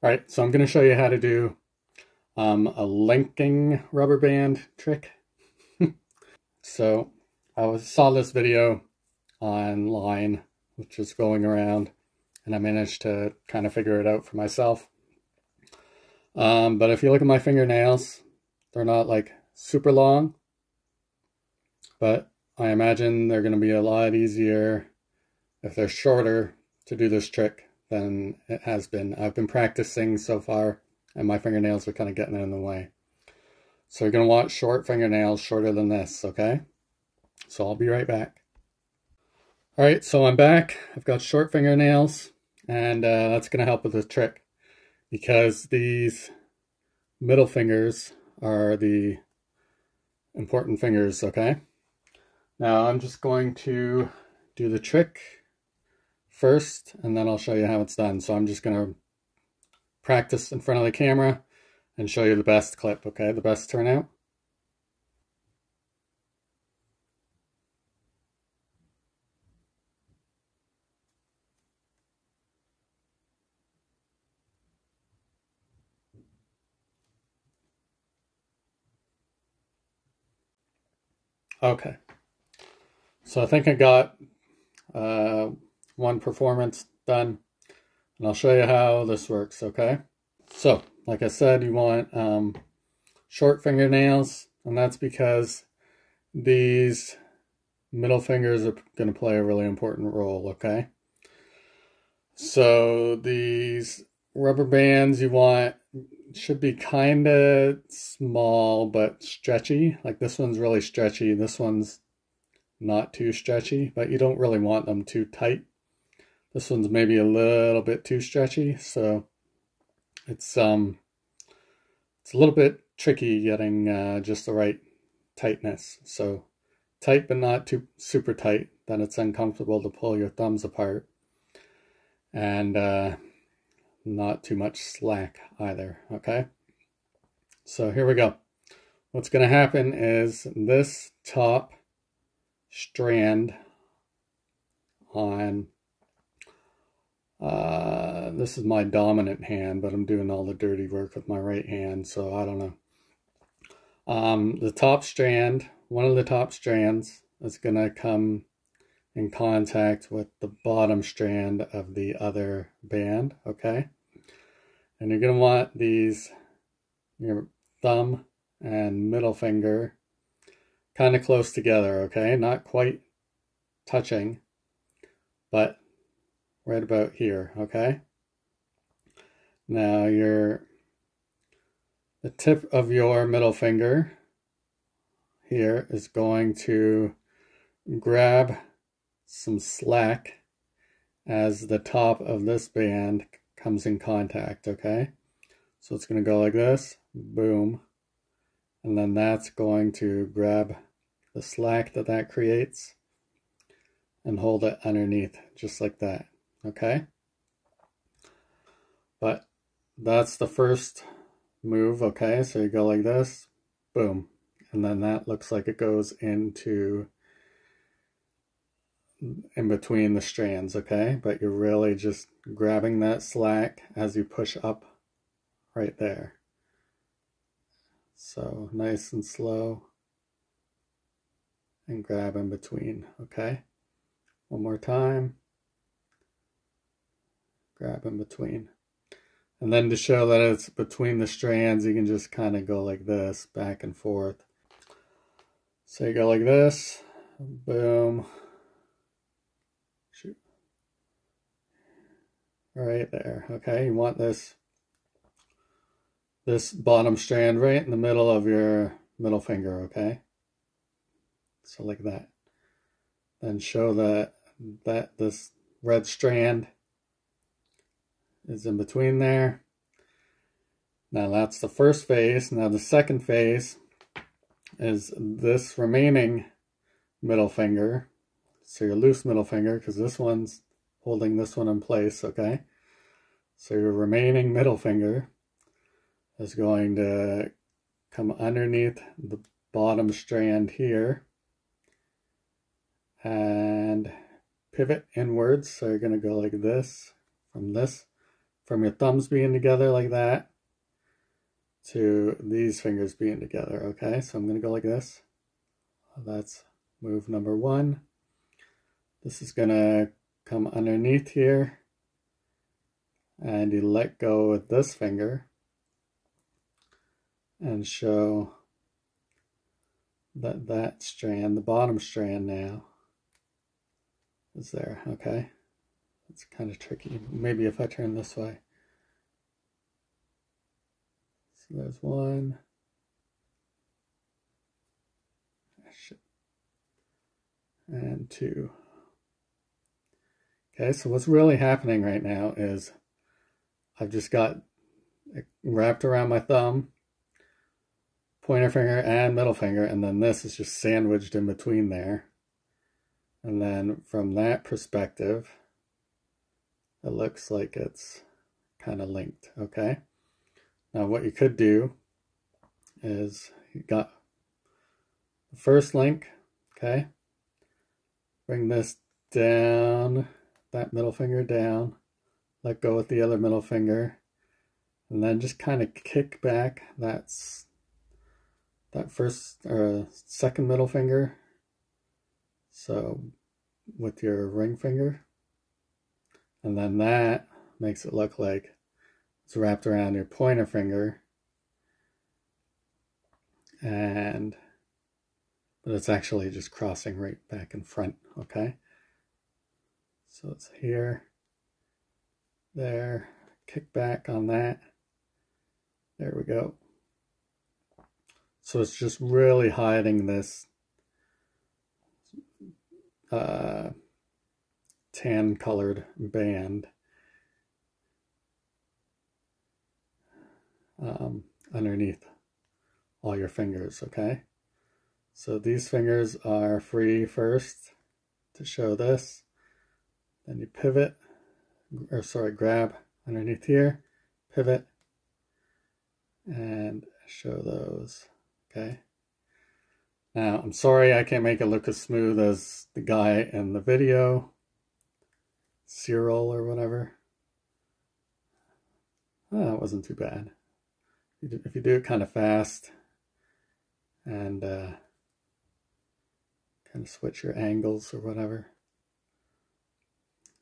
All right, so I'm going to show you how to do a linking rubber band trick. So saw this video online, which was going around, and I managed to kind of figure it out for myself. But if you look at my fingernails, they're not like super long, but I imagine they're going to be a lot easier if they're shorter to do this trick than it has been. I've been practicing so far, and my fingernails are kind of getting in the way. So you're going to want short fingernails, shorter than this, okay? So I'll be right back. All right, so I'm back. I've got short fingernails, and that's going to help with this trick because these middle fingers are the important fingers, okay? Now I'm just going to do the trick first, and then I'll show you how it's done. So I'm just going to practice in front of the camera and show you the best clip, okay? The best turnout. Okay, so I think I got one performance done, and I'll show you how this works, okay? So, like I said, you want short fingernails, and that's because these middle fingers are going to play a really important role, okay? So these rubber bands you want should be kind of small but stretchy. Like this one's really stretchy, this one's not too stretchy, but you don't really want them too tight. This one's maybe a little bit too stretchy, so it's a little bit tricky getting just the right tightness. So tight but not too super tight, then it's uncomfortable to pull your thumbs apart, and not too much slack either, okay? So here we go. What's going to happen is this top strand on this is my dominant hand, but I'm doing all the dirty work with my right hand, so I don't know. The top strand, one of the top strands is going to come in contact with the bottom strand of the other band, okay? And you're going to want these, your thumb and middle finger kind of close together, okay? Not quite touching, but right about here, okay? Now the tip of your middle finger here is going to grab some slack as the top of this band comes in contact, okay? So it's going to go like this, boom, and then that's going to grab the slack that creates and hold it underneath, just like that, okay? But that's the first move, okay? So you go like this, boom, and then that looks like it goes in between the strands, okay? But you're really just grabbing that slack as you push up right there. So nice and slow, and grab in between, okay? One more time. Grab in between. And then to show that it's between the strands, you can just kind of go like this, back and forth. So you go like this, boom, shoot, right there, okay? You want this bottom strand right in the middle of your middle finger, okay? So like that. Then show that this red strand is in between there. Now that's the first phase. Now the second phase is this remaining middle finger. So your loose middle finger, because this one's holding this one in place, okay? So your remaining middle finger is going to come underneath the bottom strand here and pivot inwards. So you're going to go like this, from this from your thumbs being together like that to these fingers being together, okay? So I'm going to go like this. That's move number 1. This is going to come underneath here, and you let go with this finger and show that that strand, the bottom strand now, is there, okay? It's kind of tricky. Maybe if I turn this way. So there's 1. And 2. Okay, so what's really happening right now is I've just got it wrapped around my thumb, pointer finger and middle finger, and then this is just sandwiched in between there. And then from that perspective, it looks like it's kind of linked, okay? Now what you could do is you got the first link, okay? Bring this down, that middle finger down, let go with the other middle finger, and then just kind of kick back that first or second middle finger. So with your ring finger, and then that makes it look like it's wrapped around your pointer finger, but it's actually just crossing right back in front, okay? So it's here, there, kick back on that. There we go. So it's just really hiding this tan colored band underneath all your fingers, okay? So these fingers are free first to show this. Then you pivot, or sorry, grab underneath here, pivot, and show those, okay? Now, I'm sorry I can't make it look as smooth as the guy in the video, Cyril or whatever. Oh, that wasn't too bad. If you do it kind of fast and kind of switch your angles or whatever.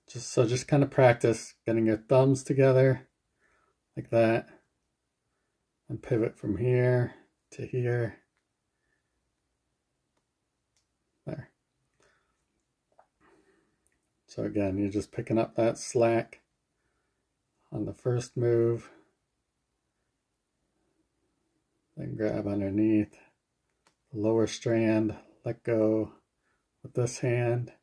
Just kind of practice getting your thumbs together like that and pivot from here to here. There. So again, you're just picking up that slack on the first move, then grab underneath the lower strand, let go with this hand,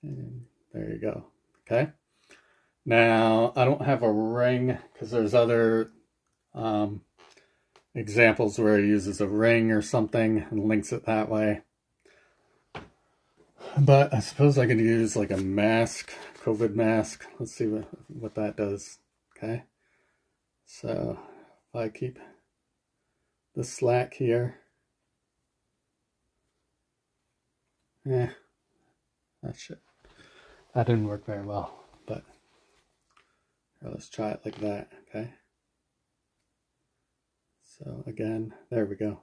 and there you go, okay? Now, I don't have a ring because there's other examples where he uses a ring or something and links it that way. But I suppose I could use like a mask, COVID mask. Let's see what that does, okay? So if I keep the slack here, that didn't work very well, but here, let's try it like that, okay? So again, there we go.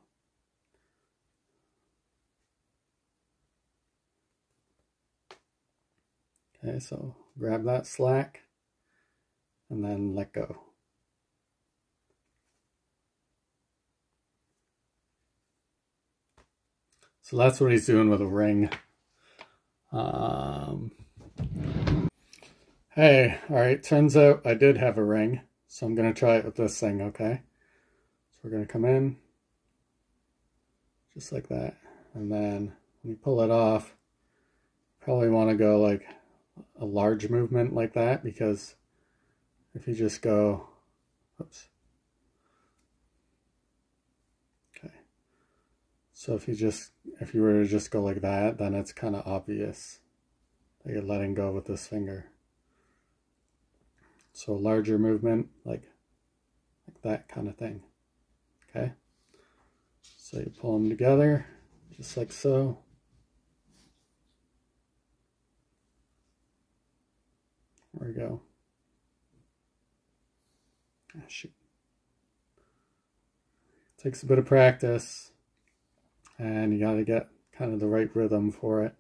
Okay, so grab that slack and then let go. So that's what he's doing with a ring. Hey, all right, turns out I did have a ring, so I'm going to try it with this thing, okay? So we're going to come in, just like that, and then when you pull it off, probably want to go like a large movement like that, because if you just go, oops, okay, so if you were to just go like that, then it's kind of obvious that you're letting go with this finger. So a larger movement, like that kind of thing, okay? So you pull them together, just like so. There we go. Ah, shoot. Takes a bit of practice, and you got to get kind of the right rhythm for it.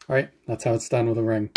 All right, that's how it's done with a ring.